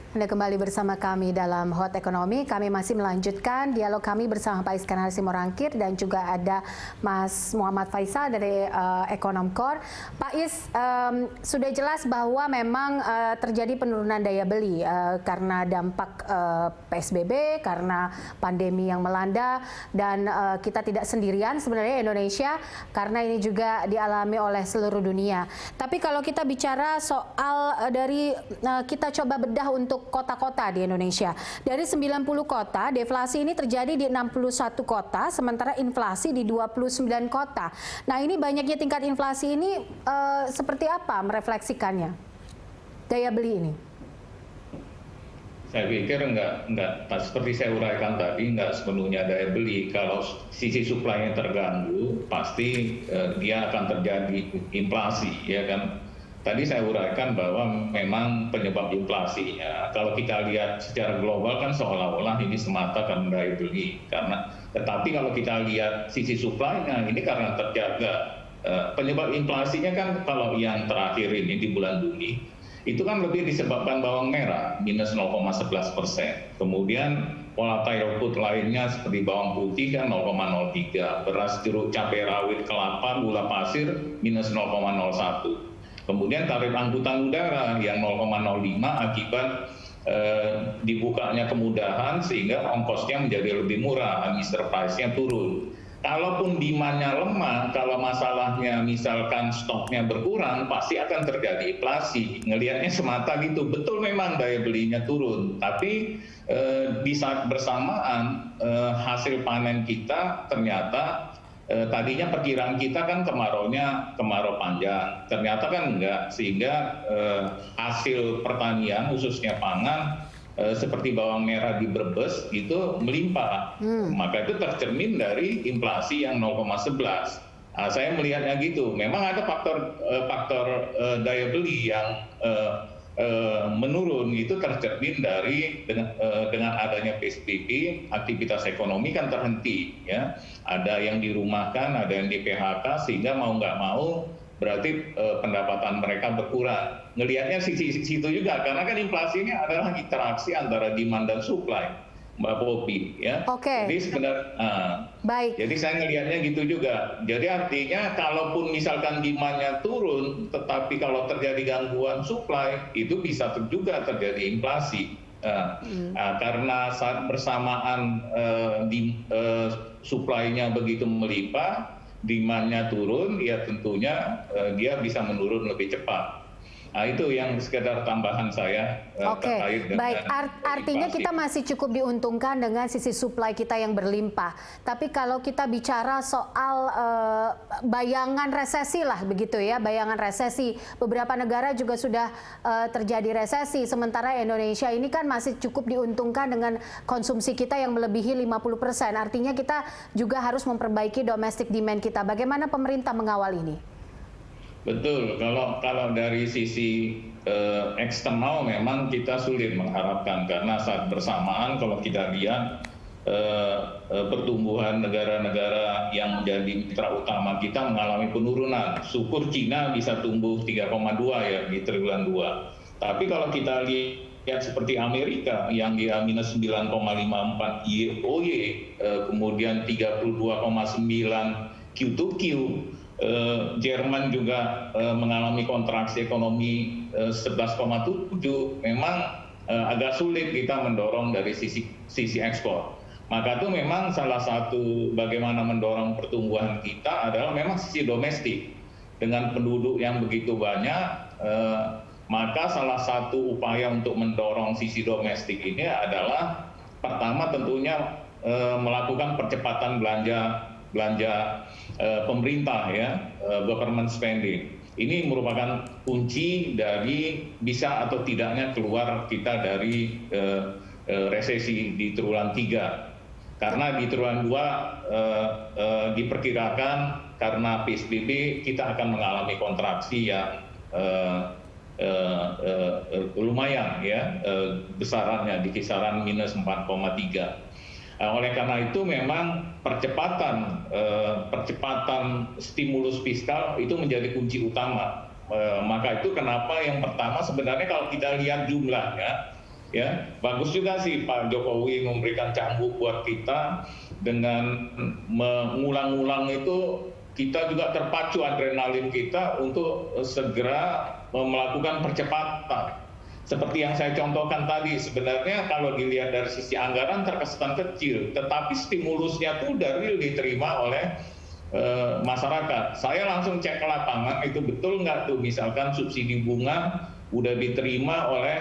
Anda kembali bersama kami dalam Hot Ekonomi. Kami masih melanjutkan dialog kami bersama Pak Iskandar Simorangkir dan juga ada Mas Muhammad Faisal dari Ekonom Core. Pak Is, sudah jelas bahwa memang terjadi penurunan daya beli karena dampak PSBB, karena pandemi yang melanda, dan kita tidak sendirian sebenarnya Indonesia, karena ini juga dialami oleh seluruh dunia. Tapi kalau kita bicara soal dari kita coba bedah untuk kota-kota di Indonesia. Dari 90 kota, deflasi ini terjadi di 61 kota, sementara inflasi di 29 kota. Nah, ini banyaknya tingkat inflasi ini seperti apa merefleksikannya? Daya beli ini? Saya pikir enggak seperti saya uraikan tadi, enggak sepenuhnya daya beli. Kalau sisi supply-nya terganggu, pasti dia akan terjadi inflasi, ya kan? Tadi saya uraikan bahwa memang penyebab inflasinya, kalau kita lihat secara global kan seolah-olah ini semata karena daya beli. Tetapi kalau kita lihat sisi supply-nya, ini karena terjaga. Penyebab inflasinya kan kalau yang terakhir ini di bulan Juni, itu kan lebih disebabkan bawang merah, minus 0,11%. Kemudian volatile food lainnya seperti bawang putih kan 0,03, beras, jeruk, cabai rawit, kelapa, gula pasir, minus 0,01. Kemudian tarif angkutan udara yang 0,05 akibat dibukanya kemudahan sehingga ongkosnya menjadi lebih murah, administer price-nya turun. Kalaupun demand-nya lemah, kalau masalahnya misalkan stoknya berkurang, pasti akan terjadi inflasi. Ngelihatnya semata gitu, betul memang daya belinya turun. Tapi di saat bersamaan hasil panen kita ternyata tadinya perkiraan kita kan kemarau panjang, ternyata kan enggak, sehingga hasil pertanian khususnya pangan seperti bawang merah di Brebes itu melimpah, maka itu tercermin dari inflasi yang 0,11. Saya melihatnya gitu, memang ada faktor daya beli yang menurun, itu tercermin dengan adanya PSBB, aktivitas ekonomi kan terhenti, ya. Ada yang dirumahkan, ada yang di PHK, sehingga mau nggak mau berarti pendapatan mereka berkurang. Ngelihatnya situ juga, karena kan inflasi ini adalah interaksi antara demand dan supply, Mbak Poppy, ya. Oke. Jadi sebenarnya, baik. Jadi saya ngelihatnya gitu juga. Jadi artinya kalaupun misalkan demand-nya turun, tetapi kalau terjadi gangguan supply, itu bisa juga terjadi inflasi. Karena saat bersamaan supply-nya begitu melimpah, demand-nya turun, ya tentunya dia bisa menurun lebih cepat. Nah, itu yang sekedar tambahan saya terkait dengan baik. Artinya kita masih cukup diuntungkan dengan sisi supply kita yang berlimpah. Tapi kalau kita bicara soal bayangan resesi lah begitu ya, bayangan resesi. Beberapa negara juga sudah terjadi resesi, sementara Indonesia ini kan masih cukup diuntungkan dengan konsumsi kita yang melebihi 50%. Artinya kita juga harus memperbaiki domestic demand kita. Bagaimana pemerintah mengawal ini? Betul, kalau dari sisi eksternal memang kita sulit mengharapkan, karena saat bersamaan kalau kita lihat pertumbuhan negara-negara yang menjadi mitra utama kita mengalami penurunan. Syukur Cina bisa tumbuh 3,2 ya di triwulan 2. Tapi kalau kita lihat seperti Amerika yang dia minus 9,54 YoY, kemudian 32,9 Q2Q, Jerman juga mengalami kontraksi ekonomi 11,7, memang agak sulit kita mendorong dari sisi ekspor. Maka itu memang salah satu bagaimana mendorong pertumbuhan kita adalah memang sisi domestik. Dengan penduduk yang begitu banyak, maka salah satu upaya untuk mendorong sisi domestik ini adalah pertama tentunya melakukan percepatan belanja pemerintah, ya, government spending. Ini merupakan kunci dari bisa atau tidaknya keluar kita dari resesi di triwulan 3. Karena di triwulan 2 diperkirakan karena PSBB kita akan mengalami kontraksi yang lumayan, ya, besarannya di kisaran minus 4,3. Oleh karena itu memang percepatan stimulus fiskal itu menjadi kunci utama. Maka itu kenapa yang pertama sebenarnya kalau kita lihat jumlahnya Ya, bagus juga sih Pak Jokowi memberikan cambuk buat kita dengan mengulang-ulang itu, kita juga terpacu adrenalin kita untuk segera melakukan percepatan. Seperti yang saya contohkan tadi, sebenarnya kalau dilihat dari sisi anggaran terkesan kecil, tetapi stimulusnya tuh dari diterima oleh masyarakat. Saya langsung cek ke lapangan, itu betul nggak tuh misalkan subsidi bunga udah diterima oleh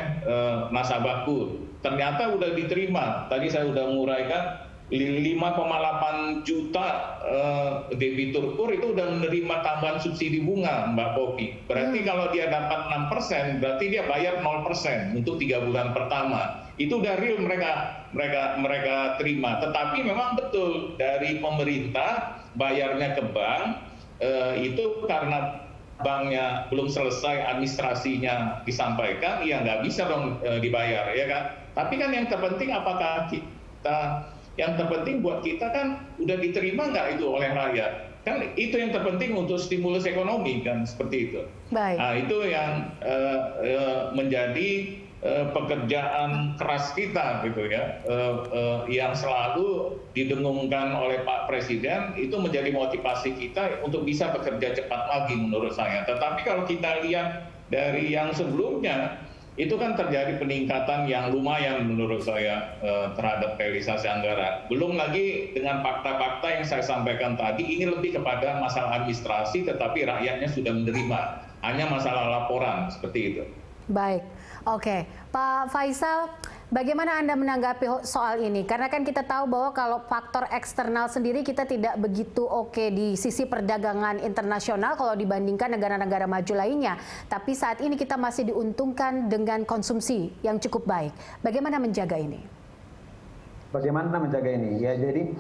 nasabahku. Ternyata udah diterima. Tadi saya udah menguraikan 5,8 juta debitur KUR itu udah menerima tambahan subsidi bunga, Mbak Popi. Berarti kalau dia dapat 6%, berarti dia bayar 0% untuk 3 bulan pertama. Itu udah real mereka terima. Tetapi memang betul dari pemerintah bayarnya ke bank itu karena banknya belum selesai administrasinya disampaikan, ya nggak bisa dong dibayar, ya kan? Tapi kan yang terpenting apakah yang terpenting buat kita kan udah diterima nggak itu oleh rakyat? Kan itu yang terpenting untuk stimulus ekonomi kan, seperti itu. Baik. Nah itu yang menjadi pekerjaan keras kita gitu ya, yang selalu didengungkan oleh Pak Presiden, itu menjadi motivasi kita untuk bisa bekerja cepat lagi menurut saya. Tetapi kalau kita lihat dari yang sebelumnya, itu kan terjadi peningkatan yang lumayan menurut saya terhadap realisasi anggaran. Belum lagi dengan fakta-fakta yang saya sampaikan tadi, ini lebih kepada masalah administrasi, tetapi rakyatnya sudah menerima, hanya masalah laporan seperti itu. Baik, oke. Pak Faisal, bagaimana Anda menanggapi soal ini? Karena kan kita tahu bahwa kalau faktor eksternal sendiri kita tidak begitu oke di sisi perdagangan internasional kalau dibandingkan negara-negara maju lainnya. Tapi saat ini kita masih diuntungkan dengan konsumsi yang cukup baik. Bagaimana menjaga ini? Bagaimana menjaga ini? Ya, jadi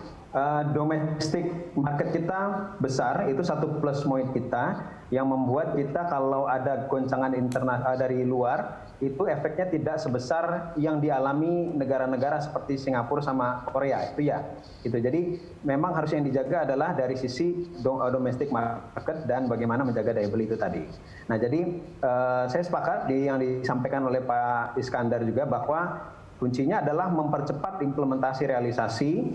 domestic market kita besar, itu satu plus point kita yang membuat kita kalau ada goncangan internasional dari luar, itu efeknya tidak sebesar yang dialami negara-negara seperti Singapura sama Korea, itu ya. Gitu. Jadi memang harus yang dijaga adalah dari sisi domestic market dan bagaimana menjaga daya beli itu tadi. Nah, jadi saya sepakat yang disampaikan oleh Pak Iskandar juga bahwa kuncinya adalah mempercepat implementasi realisasi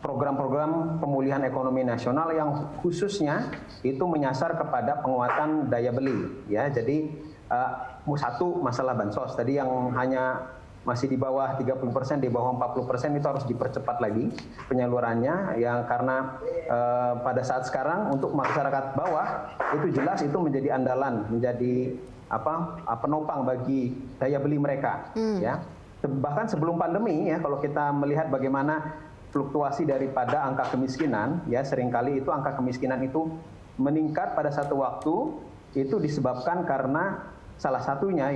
program-program pemulihan ekonomi nasional yang khususnya itu menyasar kepada penguatan daya beli. Ya, jadi satu masalah bansos tadi yang hanya masih di bawah 30%, di bawah 40% itu harus dipercepat lagi penyalurannya. Yang karena pada saat sekarang untuk masyarakat bawah itu jelas itu menjadi andalan, menjadi penopang bagi daya beli mereka. Ya. Bahkan sebelum pandemi ya, kalau kita melihat bagaimana fluktuasi daripada angka kemiskinan, ya seringkali itu angka kemiskinan itu meningkat pada satu waktu, itu disebabkan karena salah satunya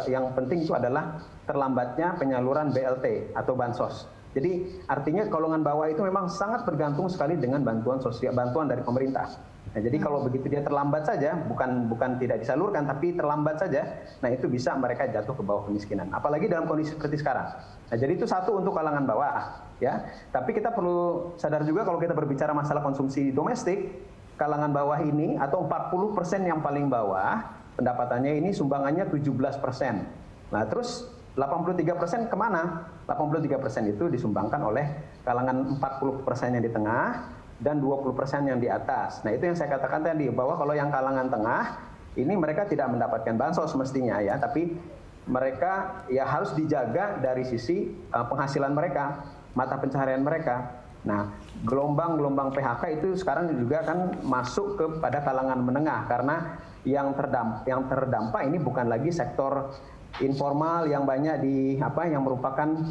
yang penting itu adalah terlambatnya penyaluran BLT atau bansos. Jadi artinya golongan bawah itu memang sangat bergantung sekali dengan bantuan sosial, bantuan dari pemerintah. Nah, jadi kalau begitu dia terlambat saja, bukan tidak disalurkan, tapi terlambat saja, nah itu bisa mereka jatuh ke bawah kemiskinan. Apalagi dalam kondisi seperti sekarang. Nah, jadi itu satu untuk kalangan bawah, ya. Tapi kita perlu sadar juga kalau kita berbicara masalah konsumsi domestik, kalangan bawah ini atau 40% yang paling bawah, pendapatannya ini sumbangannya 17%. Nah, terus 83% kemana? 83% itu disumbangkan oleh kalangan 40% yang di tengah, dan 20% yang di atas. Nah, itu yang saya katakan tadi, bahwa kalau yang kalangan tengah, ini mereka tidak mendapatkan bansos mestinya ya, tapi mereka ya harus dijaga dari sisi penghasilan mereka, mata pencaharian mereka. Nah, gelombang-gelombang PHK itu sekarang juga kan masuk kepada kalangan menengah, karena yang terdampak ini bukan lagi sektor informal yang banyak yang merupakan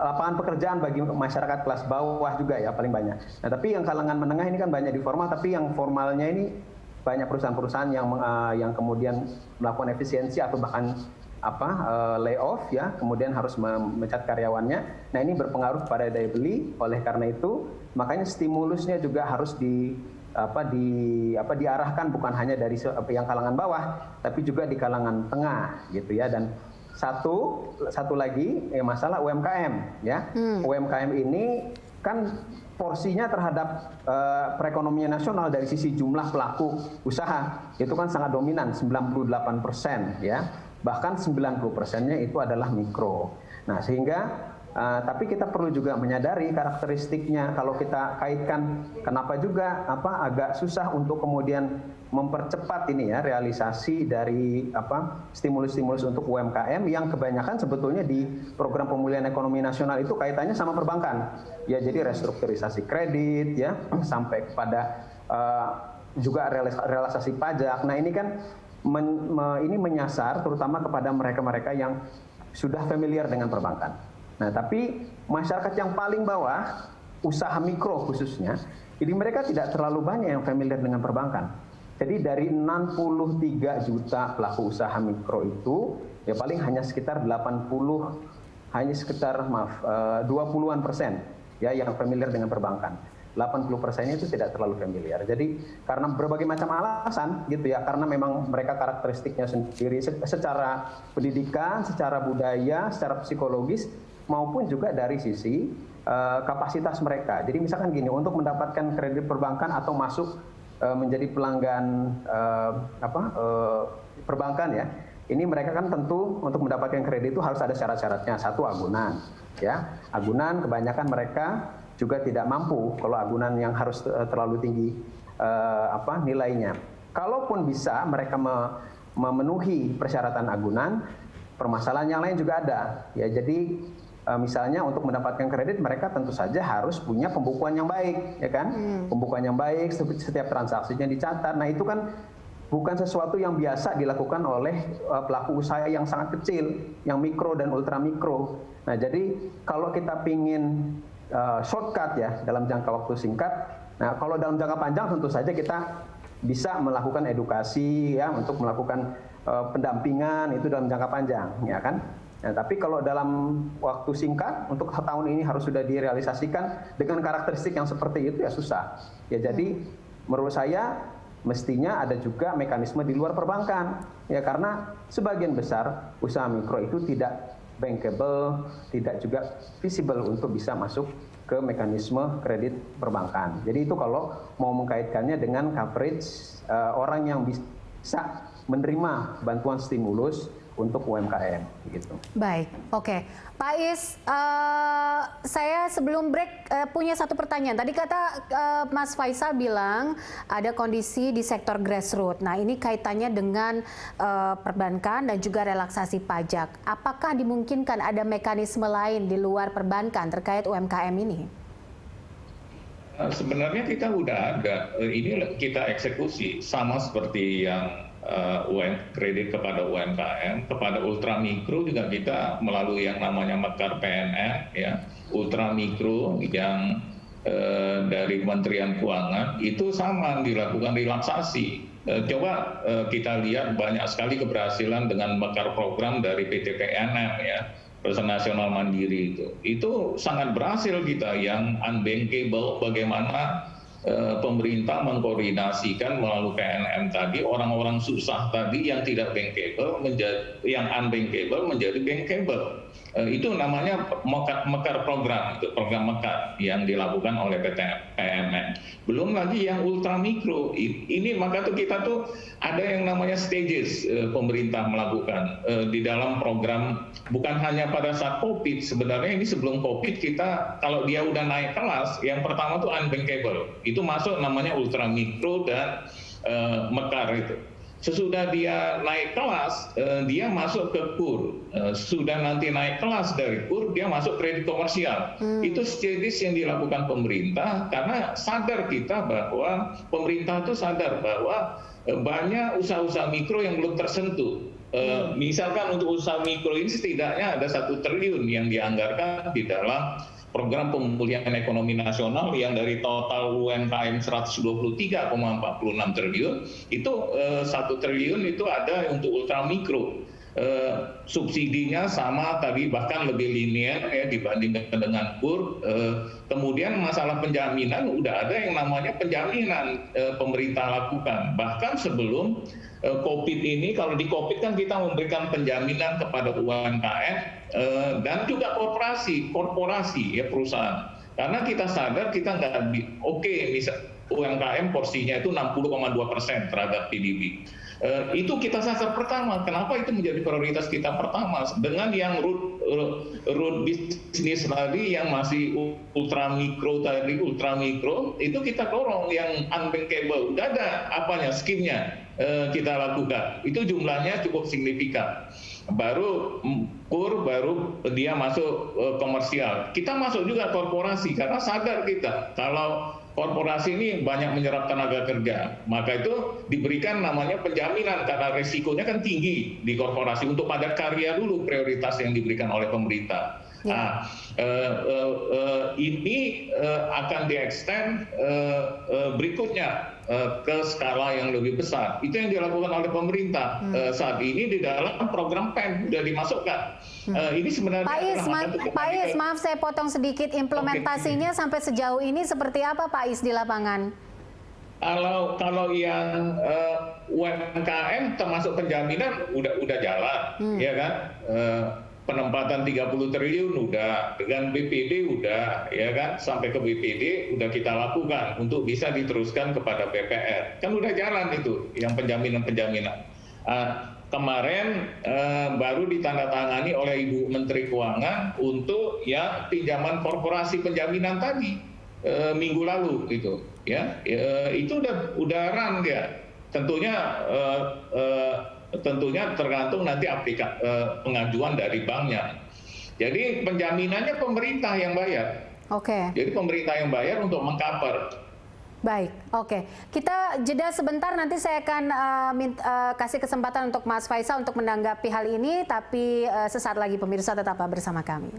lapangan pekerjaan bagi masyarakat kelas bawah juga ya paling banyak. Nah, tapi yang kalangan menengah ini kan banyak di formal, tapi yang formalnya ini banyak perusahaan-perusahaan yang kemudian melakukan efisiensi atau bahkan layoff ya, kemudian harus memecat karyawannya. Nah, ini berpengaruh pada daya beli. Oleh karena itu, makanya stimulusnya juga harus diarahkan bukan hanya dari yang kalangan bawah, tapi juga di kalangan tengah gitu ya. Dan satu lagi masalah UMKM ya. UMKM ini kan porsinya terhadap perekonomian nasional dari sisi jumlah pelaku usaha itu kan sangat dominan 98% ya. bahkan 90%-nya itu adalah mikro. Nah, sehingga tapi kita perlu juga menyadari karakteristiknya. Kalau kita kaitkan, kenapa juga agak susah untuk kemudian mempercepat ini ya realisasi dari stimulus-stimulus untuk UMKM yang kebanyakan sebetulnya di program pemulihan ekonomi nasional itu kaitannya sama perbankan. Ya, jadi restrukturisasi kredit ya sampai kepada juga realisasi pajak. Nah, ini kan ini menyasar terutama kepada mereka-mereka yang sudah familiar dengan perbankan. Nah, tapi masyarakat yang paling bawah, usaha mikro khususnya, ini mereka tidak terlalu banyak yang familiar dengan perbankan. Jadi dari 63 juta pelaku usaha mikro itu, ya paling hanya sekitar 20-an persen ya yang familiar dengan perbankan. 80%-nya itu tidak terlalu familiar. Jadi karena berbagai macam alasan gitu ya, karena memang mereka karakteristiknya sendiri secara pendidikan, secara budaya, secara psikologis, maupun juga dari sisi kapasitas mereka. Jadi misalkan gini, untuk mendapatkan kredit perbankan atau masuk menjadi pelanggan perbankan ya, ini mereka kan tentu untuk mendapatkan kredit itu harus ada syarat-syaratnya. Satu, agunan ya, agunan kebanyakan mereka juga tidak mampu kalau agunan yang harus terlalu tinggi nilainya. Kalaupun bisa mereka memenuhi persyaratan agunan, permasalahan yang lain juga ada ya. Jadi misalnya untuk mendapatkan kredit mereka tentu saja harus punya pembukuan yang baik ya kan, pembukuan yang baik, setiap transaksinya dicatat. Nah, itu kan bukan sesuatu yang biasa dilakukan oleh pelaku usaha yang sangat kecil, yang mikro dan ultra mikro. Nah, jadi kalau kita pingin shortcut ya dalam jangka waktu singkat, nah kalau dalam jangka panjang tentu saja kita bisa melakukan edukasi ya untuk melakukan pendampingan itu dalam jangka panjang ya kan. Nah, tapi kalau dalam waktu singkat untuk tahun ini harus sudah direalisasikan dengan karakteristik yang seperti itu ya susah. Ya, jadi menurut saya mestinya ada juga mekanisme di luar perbankan ya, karena sebagian besar usaha mikro itu tidak bankable, tidak juga visible untuk bisa masuk ke mekanisme kredit perbankan. Jadi itu kalau mau mengkaitkannya dengan coverage orang yang bisa menerima bantuan stimulus untuk UMKM gitu. Baik, oke. Pak Is, saya sebelum break punya satu pertanyaan. Tadi kata Mas Faisal bilang ada kondisi di sektor grassroots. Nah, ini kaitannya dengan perbankan dan juga relaksasi pajak. Apakah dimungkinkan ada mekanisme lain di luar perbankan terkait UMKM ini? Sebenarnya kita udah ada, ini kita eksekusi sama seperti yang kredit kepada UMKM, kepada ultramikro juga kita melalui yang namanya Mekar PNM ya, ultramikro yang dari Kementerian Keuangan itu sama dilakukan relaksasi. Coba kita lihat banyak sekali keberhasilan dengan Mekar program dari PT PNM ya, Perusahaan Nasional Mandiri itu sangat berhasil kita yang unbankable, bagaimana pemerintah mengkoordinasikan melalui PNM tadi orang-orang susah tadi yang tidak bankable yang unbankable menjadi bankable. Itu namanya Mekar program, itu program Mekar yang dilakukan oleh PT PNM. Belum lagi yang ultramikro. Ini maka kita ada yang namanya stages pemerintah melakukan di dalam program, bukan hanya pada saat COVID. Sebenarnya ini sebelum COVID kita kalau dia udah naik kelas, yang pertama unbankable. Itu masuk namanya ultramikro dan Mekar itu. Sesudah dia naik kelas, dia masuk ke KUR. Sudah nanti naik kelas dari KUR, dia masuk kredit komersial. Itu stages yang dilakukan pemerintah karena sadar kita bahwa pemerintah itu sadar bahwa banyak usaha-usaha mikro yang belum tersentuh. Misalkan untuk usaha mikro ini setidaknya ada 1 triliun yang dianggarkan di dalam program pemulihan ekonomi nasional yang dari total UMKM 123,46 triliun, itu 1 triliun itu ada untuk ultramikro. Subsidinya sama tadi bahkan lebih linear ya dibandingkan dengan KUR. Kemudian masalah penjaminan udah ada yang namanya penjaminan pemerintah lakukan. Bahkan sebelum COVID ini, kalau di COVID kan kita memberikan penjaminan kepada UMKM dan juga korporasi ya perusahaan. Karena kita sadar kita nggak misal UMKM porsinya itu 60,2% terhadap PDB. Itu kita sasar pertama. Kenapa itu menjadi prioritas kita pertama? Dengan yang root bisnis tadi yang masih ultramikro tadi, ultramikro itu kita dorong, yang unbankable udah ada apanya, skimnya kita lakukan. Itu jumlahnya cukup signifikan. Baru baru dia masuk komersial. Kita masuk juga korporasi karena sadar kita kalau korporasi ini banyak menyerap tenaga kerja, maka itu diberikan namanya penjaminan karena resikonya kan tinggi di korporasi. Untuk padat karya dulu prioritas yang diberikan oleh pemerintah. Nah, ini akan di-extend berikutnya ke skala yang lebih besar. Itu yang dilakukan oleh pemerintah saat ini di dalam program PEN sudah dimasukkan. Ini sebenarnya Pak Is, maaf saya potong sedikit, implementasinya sampai sejauh ini seperti apa Pak Is di lapangan? Kalau yang UMKM termasuk penjaminan udah jalan, ya kan? Penempatan 30 triliun udah, dengan BPD udah, ya kan, sampai ke BPD udah kita lakukan untuk bisa diteruskan kepada PPR. Kan udah jalan itu yang penjaminan-penjaminan. Kemarin baru ditandatangani oleh Ibu Menteri Keuangan untuk ya pinjaman korporasi penjaminan tadi minggu lalu gitu, ya. Itu udah run ya. Tentunya tergantung nanti pengajuan dari banknya. Jadi penjaminannya pemerintah yang bayar. Oke. Jadi pemerintah yang bayar untuk mengcover. Baik, oke. Kita jeda sebentar, nanti saya akan kasih kesempatan untuk Mas Faisal untuk menanggapi hal ini, tapi sesaat lagi pemirsa tetaplah bersama kami.